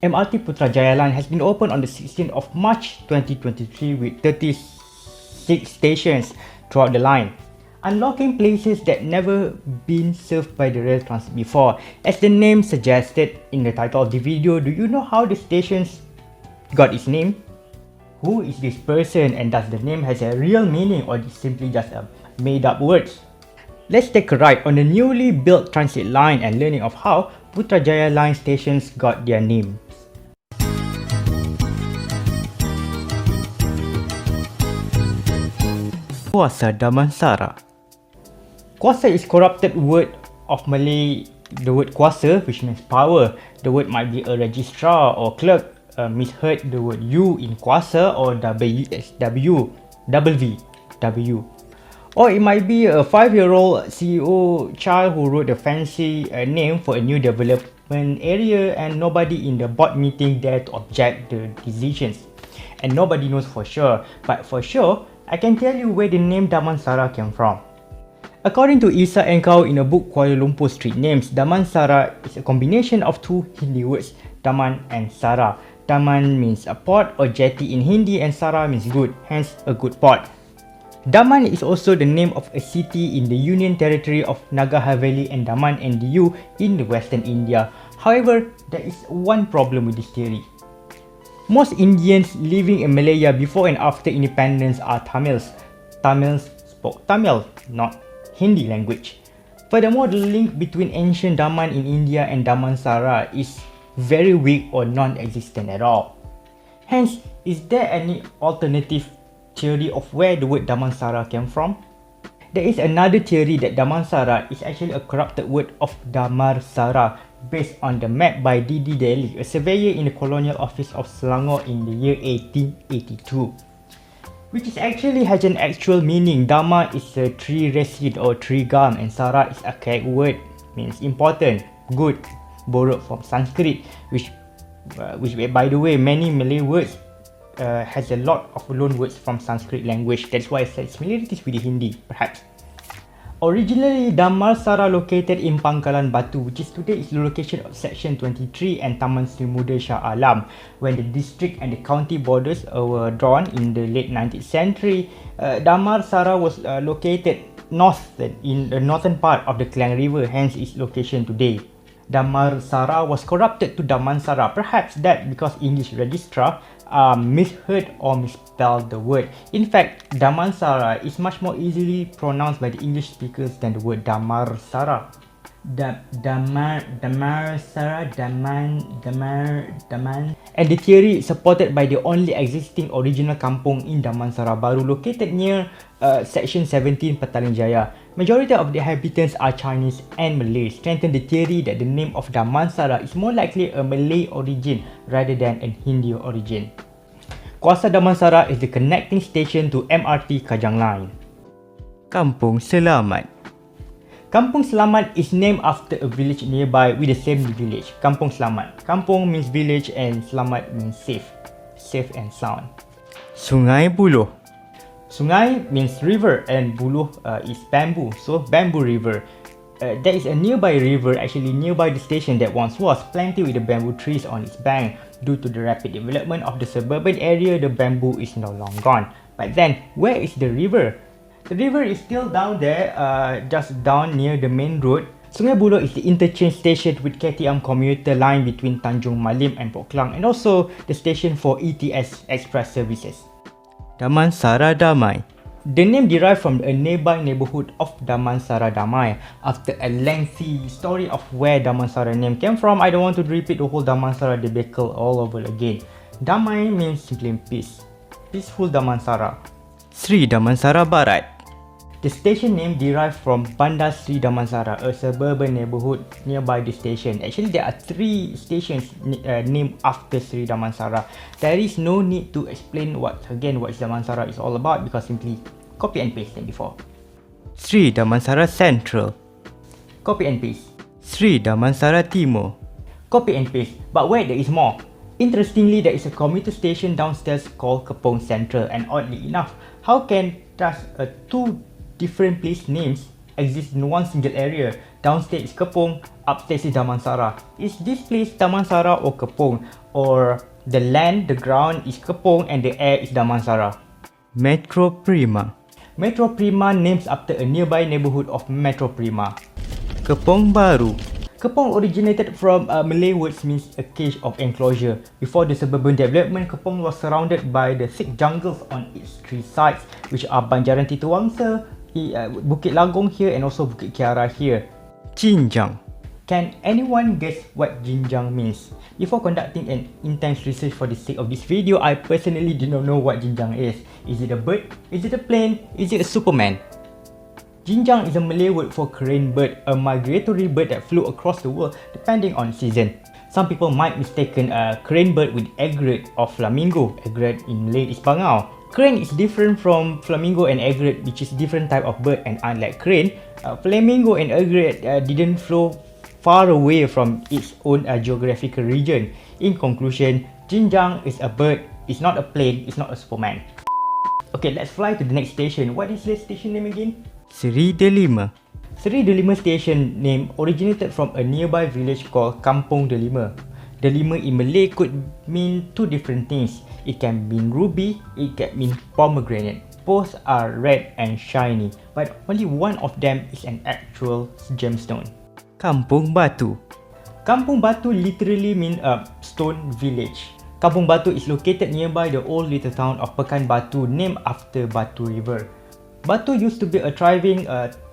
MRT Putrajaya line has been opened on the 16th of March 2023 with 36 stations throughout the line, unlocking places that never been served by the rail transit before. As the name suggested in the title of the video, do you know how the stations got its name? Who is this person, and does the name has a real meaning or is simply just a made up words? Let's take a ride on the newly built transit line and learning of how Putrajaya line stations got their names. Kuasa Damansara. Kuasa is corrupted word of Malay, the word kuasa, which means power. The word might be a registrar or clerk. Misheard the word U in kuasa or W. Or it might be a 5-year-old CEO child who wrote a fancy name for a new development area and nobody in the board meeting dared to object the decisions. And nobody knows for sure, but for sure, I can tell you where the name Damansara came from. According to Isa Enkau in a book Kuala Lumpur Street Names, Damansara is a combination of two Hindi words, Daman and Sara. Daman means a port or jetty in Hindi and Sara means good, hence a good port. Daman is also the name of a city in the Union Territory of Nagar Haveli and Daman and Diu in the Western India. However, there is one problem with this theory. Most Indians living in Malaya before and after independence are Tamils. Tamils spoke Tamil, not Hindi language. Furthermore, the link between ancient Daman in India and Damansara is very weak or non-existent at all. Hence, is there any alternative theory of where the word Damansara came from? There is another theory that Damansara is actually a corrupted word of Damarsara, based on the map by D.D. Daly, a surveyor in the Colonial Office of Selangor in the year 1882, which is actually has an actual meaning. Dama is a tree resid or tree gum, and Sara is a archaic word, means important, good, borrowed from Sanskrit, which by the way, many Malay words has a lot of loan words from Sanskrit language. That's why it's similarities with the Hindi, perhaps. Originally, Damansara located in Pangkalan Batu, which is today is the location of Section 23 and Taman Sri Muda Shah Alam. When the district and the county borders were drawn in the late 19th century, Damansara was located in the northern part of the Klang River, hence its location today. Damansara was corrupted to Damansara, perhaps that because English registrar misheard or misspelled the word. In fact, Damansara is much more easily pronounced by the English speakers than the word Damarsara. Damarsara, Daman. And the theory is supported by the only existing original kampung in Damansara Baru, located near Section 17 Petaling Jaya. Majority of the inhabitants are Chinese and Malay, strengthen the theory that the name of Damansara is more likely a Malay origin rather than a Hindi origin. Kuasa Damansara is the connecting station to MRT Kajang Line. Kampung Selamat. Kampung Selamat is named after a village nearby with the same village, Kampung Selamat. Kampung means village and Selamat means safe and sound. Sungai Buloh. Sungai means river and Buloh is bamboo, so bamboo river. There is a nearby river actually nearby the station that once was plenty with the bamboo trees on its bank. Due to the rapid development of the suburban area, the bamboo is no longer gone. But then, where is the river? The river is still down there, just down near the main road. Sungai Buloh is the interchange station with KTM commuter line between Tanjung Malim and Port Klang, and also the station for ETS express services. Damansara Damai. The name derived from a nearby neighborhood of Damansara Damai. After a lengthy story of where Damansara name came from, I don't want to repeat the whole Damansara debacle all over again. Damai means simply peace. Peaceful Damansara. Sri Damansara Barat. The station name derived from Bandar Sri Damansara, a suburban neighborhood nearby the station. Actually, there are 3 stations named after Sri Damansara. There is no need to explain what Damansara is all about because simply copy and paste them before. Sri Damansara Central. Copy and paste. Sri Damansara Timur. Copy and paste. But wait, there is more. Interestingly, there is a commuter station downstairs called Kepong Central, and oddly enough, how can just 2 different place names exist in one single area? Downstairs is Kepong, upstairs is Damansara. Is this place Damansara or Kepong? or the land, the ground is Kepong and the air is Damansara. Metro Prima. Metro Prima names after a nearby neighborhood of Metro Prima. Kepong Baru. Kepong originated from Malay words means a cage of enclosure. Before the suburban development, Kepong was surrounded by the thick jungles on its three sides, which are Banjaran Titiwangsa, Bukit Lagong here and also Bukit Kiara here. Jinjang. Can anyone guess what Jinjang means? Before conducting an intense research for the sake of this video, I personally did not know what Jinjang is. Is it a bird? Is it a plane? Is it a Superman? Jinjang is a Malay word for crane bird, a migratory bird that flew across the world depending on season. Some people might mistaken a crane bird with egret or flamingo. Egret in Malay is bangau. Crane is different from flamingo and egret, which is different type of bird, and unlike crane, flamingo and egret didn't flow far away from its own geographical region. In conclusion, Jinjang is a bird, it's not a plane, it's not a Superman. Okay, let's fly to the next station. What is the station name again? Seri Delima. Seri Delima station name originated from a nearby village called Kampung Delima. Delima in Malay could mean two different things. It can mean ruby, it can mean pomegranate. Both are red and shiny, but only one of them is an actual gemstone. Kampung Batu. Kampung Batu literally means a stone village. Kampung Batu is located nearby the old little town of Pekan Batu, named after Batu River. Batu used to be a thriving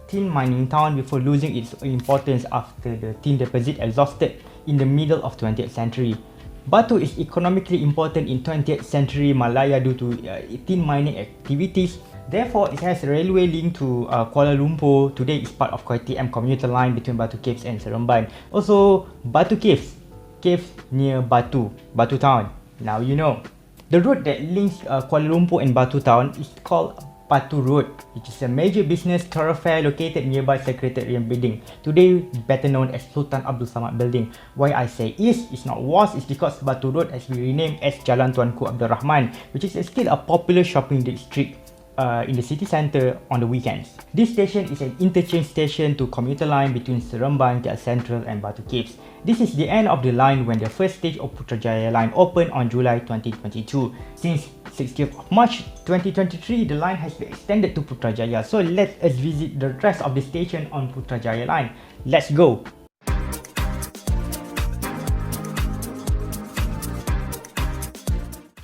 tin mining town before losing its importance after the tin deposit exhausted in the middle of 20th century. Batu is economically important in 20th century Malaya due to tin mining activities. Therefore, it has a railway link to Kuala Lumpur. Today, it's part of KTM commuter line between Batu Caves and Seremban. Also, Batu Caves, caves near Batu, Batu Town. Now you know. The road that links Kuala Lumpur and Batu Town is called Batu Road, which is a major business thoroughfare located nearby Secretariat Building, today better known as Sultan Abdul Samad Building. Why I say is, it's not was, is because Batu Road has been renamed as Jalan Tuanku Abdul Rahman, which is still a popular shopping district in the city centre on the weekends. This station is an interchange station to commuter line between Seremban, KL Central and Batu Caves. This is the end of the line when the first stage of Putrajaya line opened on July 2022. Since 16th of March 2023, the line has been extended to Putrajaya. So let us visit the rest of the station on Putrajaya line. Let's go!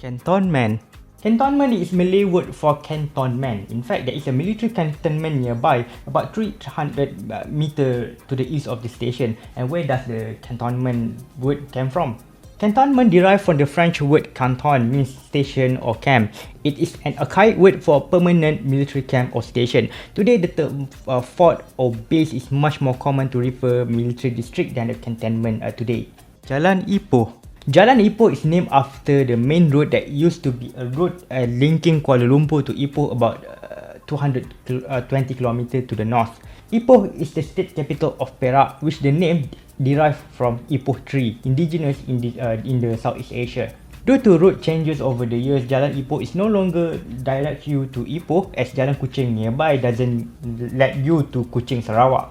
Cantonment. Cantonment is Malay word for cantonment. In fact, there is a military cantonment nearby, about 300 meter to the east of the station. And where does the cantonment word come from? Cantonment derived from the French word canton, means station or camp. It is an archaic word for permanent military camp or station. Today, the term fort or base is much more common to refer military district than the cantonment today. Jalan Ipoh. Jalan Ipoh is named after the main road that used to be a road linking Kuala Lumpur to Ipoh about 220 km to the north. Ipoh is the state capital of Perak, which the name derived from Ipoh tree, indigenous in the Southeast Asia. Due to road changes over the years, Jalan Ipoh is no longer direct you to Ipoh, as Jalan Kuching nearby doesn't let you to Kuching, Sarawak.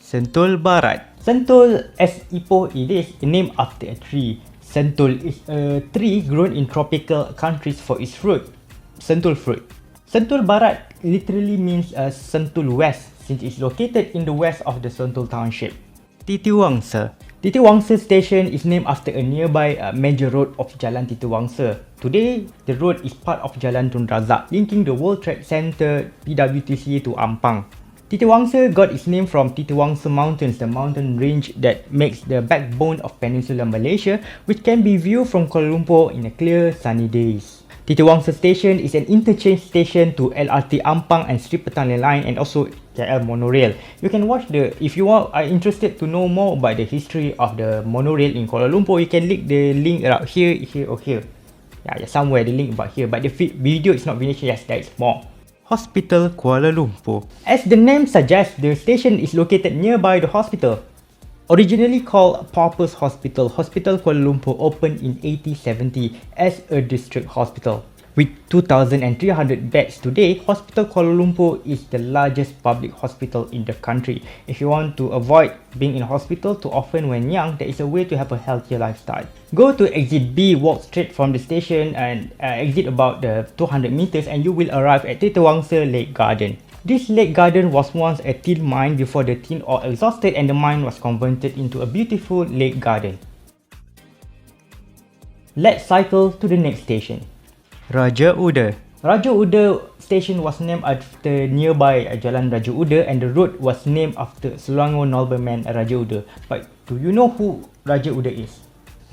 Sentul Barat. Sentul, as Ipoh it is, named after a tree. Sentul is a tree grown in tropical countries for its fruit, Sentul fruit. Sentul Barat literally means Sentul West, since it's located in the west of the Sentul township. Titiwangsa. Titiwangsa station is named after a nearby major road of Jalan Titiwangsa. Today, the road is part of Jalan Tun Razak, linking the World Trade Center PWTC to Ampang. Titiwangsa got its name from Titiwangsa Mountains, the mountain range that makes the backbone of Peninsular Malaysia, which can be viewed from Kuala Lumpur in a clear sunny days. Titiwangsa Station is an interchange station to LRT Ampang and Sri Petang line and also KL monorail. You can watch if you are interested to know more about the history of the monorail in Kuala Lumpur, you can click the link around here or here. Yeah, somewhere the link about here, but the video is not finished. Yes, there is more. Hospital Kuala Lumpur. As the name suggests, the station is located nearby the hospital. Originally called Paupers Hospital, Hospital Kuala Lumpur opened in 1870 as a district hospital. With 2,300 beds today, Hospital Kuala Lumpur is the largest public hospital in the country. If you want to avoid being in hospital too often when young, there is a way to have a healthier lifestyle. Go to exit B, walk straight from the station and exit about the 200 meters and you will arrive at Tetawangsa Lake Garden. This lake garden was once a tin mine before the tin ore exhausted and the mine was converted into a beautiful lake garden. Let's cycle to the next station. Raja Uda. Raja Uda station was named after nearby Jalan Raja Uda and the road was named after Selangor nobleman Raja Uda. But do you know who Raja Uda is?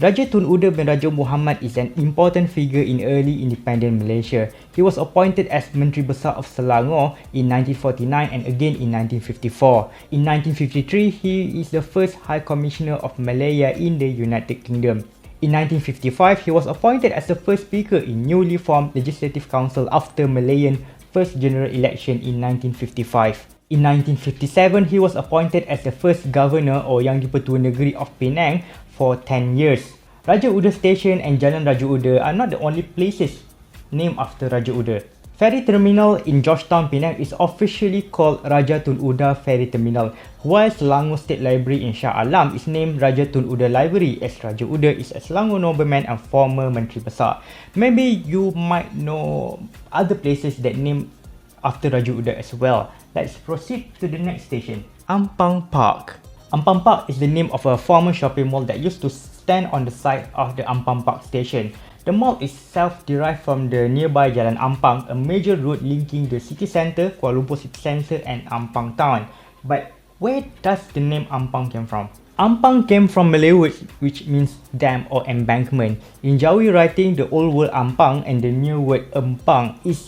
Raja Tun Uda bin Raja Muhammad is an important figure in early independent Malaysia. He was appointed as Menteri Besar of Selangor in 1949 and again in 1954. In 1953, he is the first High Commissioner of Malaya in the United Kingdom. In 1955, he was appointed as the first speaker in newly formed Legislative Council after Malayan first general election in 1955. In 1957, he was appointed as the first governor or Yang di-Pertua Negeri of Penang for 10 years. Raja Uda Station and Jalan Raja Uda are not the only places named after Raja Uda. Ferry Terminal in Georgetown, Penang is officially called Raja Tun Uda Ferry Terminal, while Selangor State Library in Shah Alam is named Raja Tun Uda Library as Raja Uda is a Selangor nobleman and former Menteri Besar. Maybe you might know other places that name after Raja Uda as well. Let's proceed to the next station, Ampang Park. Ampang Park is the name of a former shopping mall that used to stand on the side of the Ampang Park station. The mall is self-derived from the nearby Jalan Ampang, a major road linking the city centre, Kuala Lumpur City Centre and Ampang Town. But where does the name Ampang come from? Ampang came from Malay word which means dam or embankment. In Jawi writing, the old word Ampang and the new word Empang is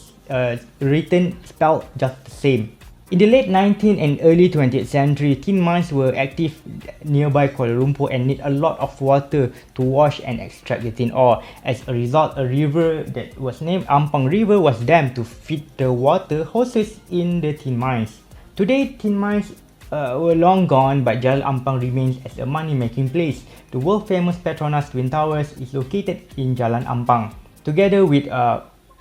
spelled just the same. In the late 19th and early 20th century, tin mines were active nearby Kuala Lumpur and need a lot of water to wash and extract the tin ore. As a result, a river that was named Ampang River was dammed to feed the water hoses in the tin mines. Today, tin mines were long gone, but Jalan Ampang remains as a money-making place. The world-famous Petronas Twin Towers is located in Jalan Ampang, together with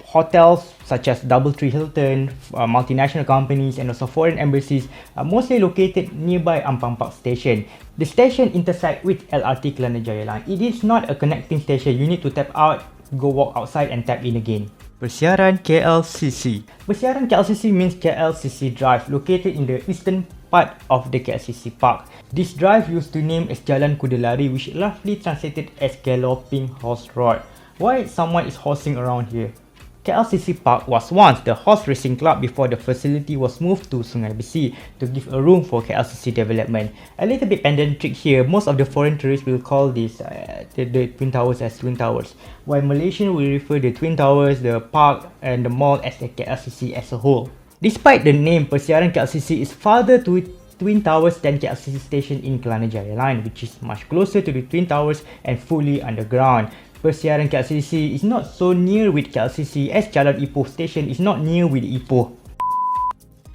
hotels such as Doubletree Hilton, multinational companies and also foreign embassies are mostly located nearby Ampang Park Station. The station intersects with LRT Kelana Jaya Line. It is not a connecting station. You need to tap out, go walk outside and tap in again. Persiaran KLCC. Persiaran KLCC means KLCC Drive, located in the eastern part of the KLCC Park. This drive used to name as Jalan Kuda Lari, which roughly translated as Galloping Horse Road. Why someone is horsing around here? KLCC Park was once the horse racing club before the facility was moved to Sungai Besi to give a room for KLCC development. A little bit pendant trick here, most of the foreign tourists will call this the Twin Towers as Twin Towers, while Malaysian will refer the Twin Towers, the park and the mall as the KLCC as a whole. Despite the name, Persiaran KLCC is farther to Twin Towers than KLCC station in Kelana Jaya Line, which is much closer to the Twin Towers and fully underground. Persiaran KLCC is not so near with KLCC as Jalan Ipoh station is not near with Ipoh.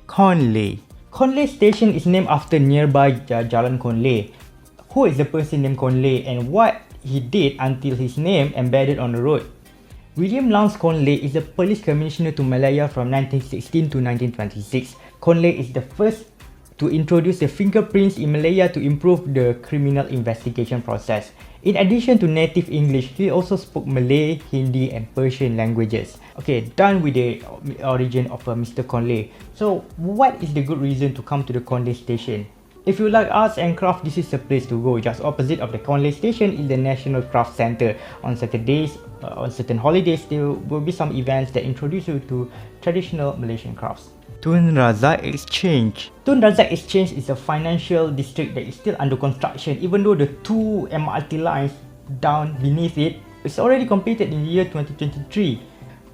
Conley. Conley station is named after nearby Jalan Conley. Who is the person named Conley and what he did until his name embedded on the road? William Lowndes Conley is the police commissioner to Malaya from 1916 to 1926. Conley is the first to introduce the fingerprints in Malaya to improve the criminal investigation process. In addition to native English, he also spoke Malay, Hindi and Persian languages. Okay, done with the origin of Mr. Conley. So, what is the good reason to come to the Conley station? If you like arts and craft, this is the place to go. Just opposite of the Conley station is the National Craft Centre. On Saturdays, on certain holidays, there will be some events that introduce you to traditional Malaysian crafts. Tun Razak Exchange. Tun Razak Exchange is a financial district that is still under construction, even though the two MRT lines down beneath it is already completed in the year 2023.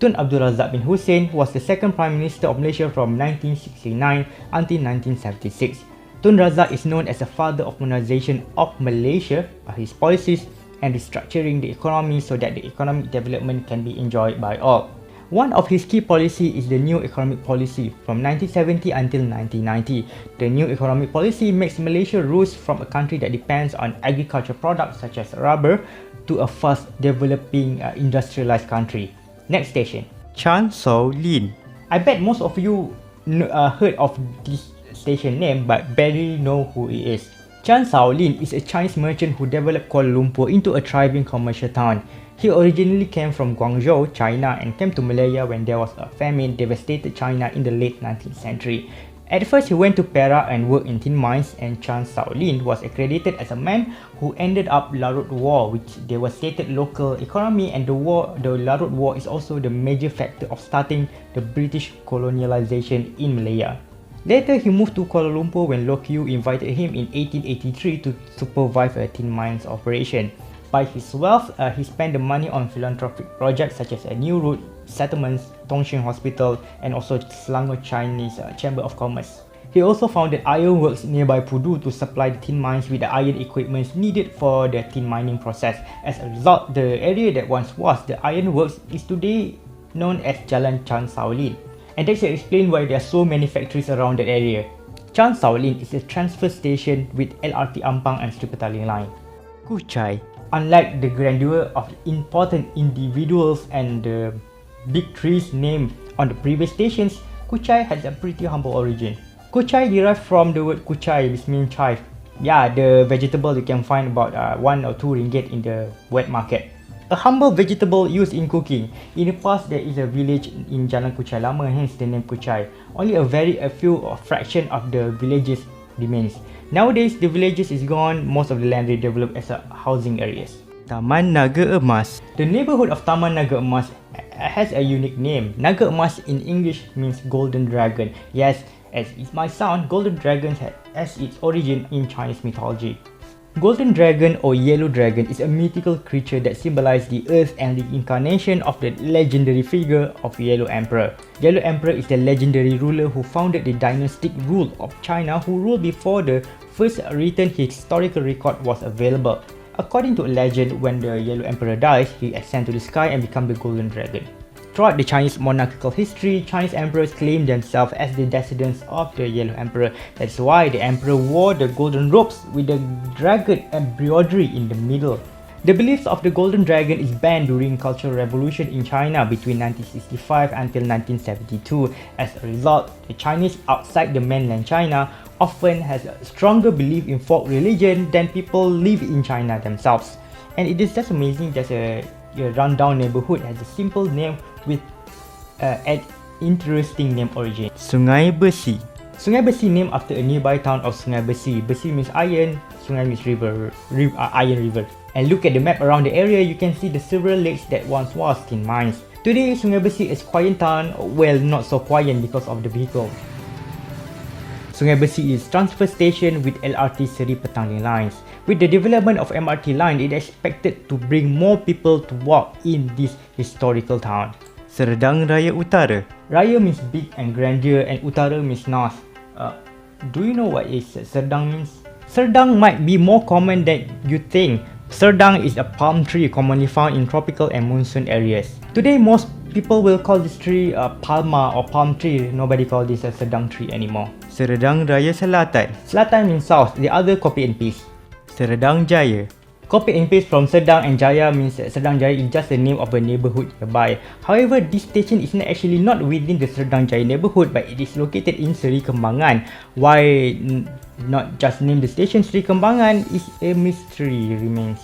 Tun Abdul Razak bin Hussein was the second Prime Minister of Malaysia from 1969 until 1976. Tun Razak is known as the father of modernisation of Malaysia by his policies and restructuring the economy so that the economic development can be enjoyed by all. One of his key policy is the New Economic Policy from 1970 until 1990. The New Economic Policy makes Malaysia rose from a country that depends on agricultural products such as rubber to a fast developing industrialized country. Next station, Chan Shao Lin. I bet most of you heard of this station name but barely know who it is. Chan Shao Lin is a Chinese merchant who developed Kuala Lumpur into a thriving commercial town. He originally came from Guangzhou, China and came to Malaya when there was a famine devastated China in the late 19th century. At first, he went to Perak and worked in tin mines, and Chan Shao Lin was accredited as a man who ended up Larut War, which devastated local economy, and the Larut War is also the major factor of starting the British colonialization in Malaya. Later, he moved to Kuala Lumpur when Loke Yew invited him in 1883 to supervise a tin mines operation. By his wealth, he spent the money on philanthropic projects such as a new road, settlements, Tongshan Hospital, and also Selangor Chinese Chamber of Commerce. He also founded ironworks nearby Pudu to supply the tin mines with the iron equipment needed for the tin mining process. As a result, the area that once was the ironworks is today known as Jalan Chan Shao Lin. And that should explain why there are so many factories around that area. Chan Shao Lin is a transfer station with LRT Ampang and Sri Petaling line. Kuchai. Unlike the grandeur of important individuals and the big trees named on the previous stations, Kuchai has a pretty humble origin. Kuchai derived from the word kuchai, which means chive. Yeah, the vegetable you can find about 1 or 2 ringgit in the wet market. A humble vegetable used in cooking. In the past, there is a village in Jalan Kuchai Lama, hence the name Kuchai. Only a few or fraction of the villages remains. Nowadays, the villages is gone, most of the land redeveloped as housing areas. Taman Naga Emas. The neighborhood of Taman Naga Emas has a unique name. Naga Emas in English means golden dragon. Yes, as it might sound, golden dragons has its origin in Chinese mythology. Golden dragon or yellow dragon is a mythical creature that symbolizes the earth and the incarnation of the legendary figure of Yellow Emperor. Yellow Emperor is the legendary ruler who founded the dynastic rule of China, who ruled before the first written historical record was available. According to a legend, when the Yellow Emperor dies, he ascends to the sky and becomes the golden dragon. Throughout the Chinese monarchical history, Chinese emperors claimed themselves as the descendants of the Yellow Emperor. That's why the emperor wore the golden robes with the dragon embroidery in the middle. The beliefs of the golden dragon is banned during Cultural Revolution in China between 1965 until 1972. As a result, the Chinese outside the mainland China often has a stronger belief in folk religion than people live in China themselves. And it is just amazing that a rundown neighborhood has a simple name with an interesting name origin. Sungai Besi. Sungai Besi named after a nearby town of Sungai Besi. Besi means iron, Sungai means iron river. And look at the map around the area, you can see the several lakes that once was tin mines. Today, Sungai Besi is quiet town, well, not so quiet because of the vehicle. Sungai Besi is transfer station with LRT Seri Petaling lines. With the development of MRT line, it is expected to bring more people to walk in this historical town. Serdang Raya Utara. Raya means big and grandeur and Utara means north. Do you know what Serdang means? Serdang might be more common than you think. Serdang is a palm tree commonly found in tropical and monsoon areas. Today, most people will call this tree a palma or palm tree. Nobody calls this a Serdang tree anymore. Serdang Raya Selatan. Selatan means south, the other copy and paste. Serdang Jaya. Copy and paste from Serdang and Jaya means Serdang Jaya is just the name of a neighborhood nearby. However, this station is actually not within the Serdang Jaya neighborhood, but it is located in Seri Kembangan. Why not just name the station Seri Kembangan is a mystery remains.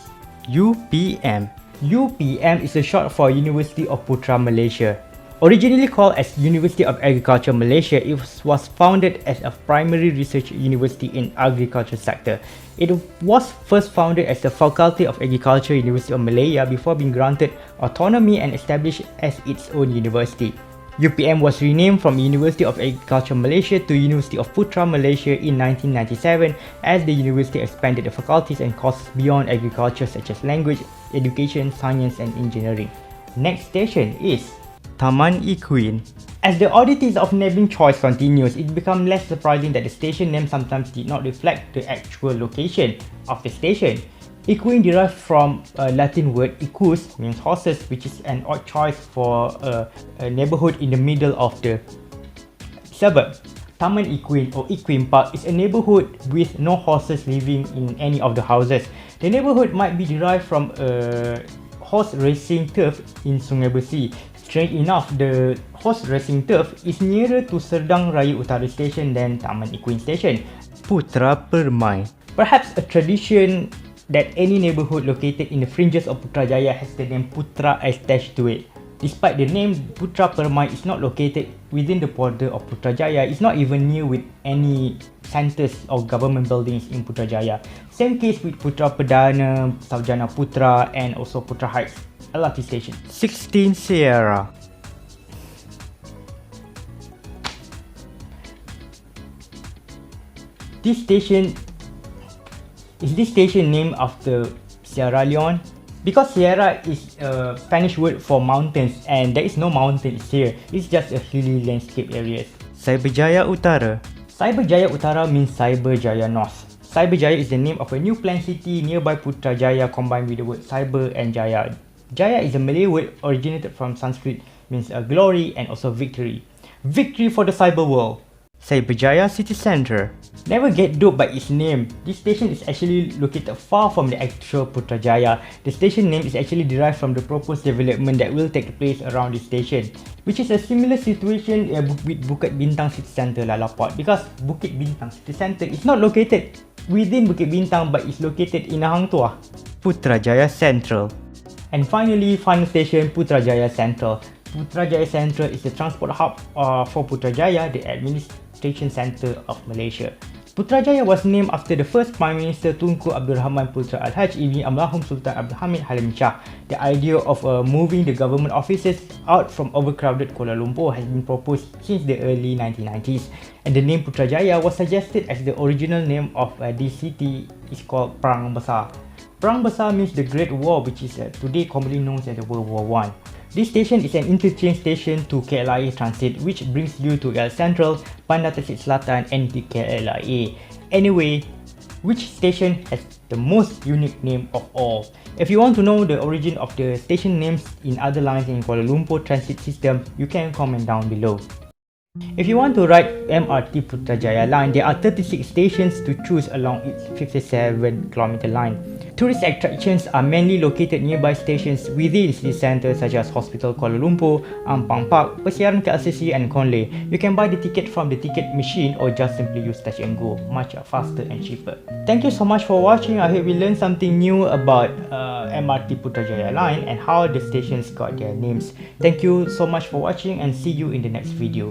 UPM. UPM is a short for University of Putra Malaysia. Originally called as University of Agriculture Malaysia, it was founded as a primary research university in agriculture sector. It was first founded as the Faculty of Agriculture, University of Malaya, before being granted autonomy and established as its own university. UPM was renamed from University of Agriculture Malaysia to University of Putra Malaysia in 1997 as the university expanded the faculties and courses beyond agriculture such as language, education, science and engineering. Next station is Taman Equine. As the oddities of naming choice continues, it becomes less surprising that the station name sometimes did not reflect the actual location of the station. Equine derived from a Latin word equus, means horses, which is an odd choice for a neighborhood in the middle of the suburb. Taman Equine or Equine Park is a neighborhood with no horses living in any of the houses. The neighborhood might be derived from a horse racing turf in Sungai Besi. Strange enough, the horse racing turf is nearer to Serdang Raya Utara Station than Taman Equine Station. Putra Permai. Perhaps a tradition that any neighbourhood located in the fringes of Putrajaya has the name Putra attached to it. Despite the name, Putra Permai is not located within the border of Putrajaya. It's not even near with any centres or government buildings in Putrajaya. Same case with Putra Perdana, Sarjana Putra and also Putra Heights LRT station. 16 Sierra. This station named after Sierra Leone? Because Sierra is a Spanish word for mountains and there is no mountains here. It's just a hilly landscape area. Cyberjaya Utara. Cyberjaya Utara means Cyberjaya North. Cyberjaya is the name of a new planned city nearby Putrajaya combined with the word cyber and jaya. Jaya is a Malay word originated from Sanskrit, means a glory and also victory. Victory for the cyber world. Cyberjaya City Centre. Never get duped by its name. This station is actually located far from the actual Putrajaya. The station name is actually derived from the proposed development that will take place around this station, which is a similar situation with Bukit Bintang City Centre Lalaport, because Bukit Bintang City Centre is not located within Bukit Bintang but is located in Hang Tuah. Putrajaya Central. And finally, final station, Putrajaya Central. Putrajaya Central is the transport hub for Putrajaya, the administration centre of Malaysia. Putrajaya was named after the first Prime Minister Tunku Abdul Rahman Putra Al-Haj Ibn Almarhum Sultan Abdul Hamid Halim Shah. The idea of moving the government offices out from overcrowded Kuala Lumpur has been proposed since the early 1990s, and the name Putrajaya was suggested as the original name of this city is called Perang Besar. Perang Besar means the Great War, which is today commonly known as the World War I. This station is an interchange station to KLIA Transit, which brings you to KL Central, Bandar Tasik Selatan and the KLIA. Anyway, which station has the most unique name of all? If you want to know the origin of the station names in other lines in Kuala Lumpur transit system, you can comment down below. If you want to ride MRT Putrajaya line, there are 36 stations to choose along its 57km line. Tourist attractions are mainly located nearby stations within city centre such as Hospital Kuala Lumpur, Ampang Park, Persiaran KLCC and Conley. You can buy the ticket from the ticket machine or just simply use Touch and Go, much faster and cheaper. Thank you so much for watching. I hope you learned something new about MRT Putrajaya line and how the stations got their names. Thank you so much for watching and see you in the next video.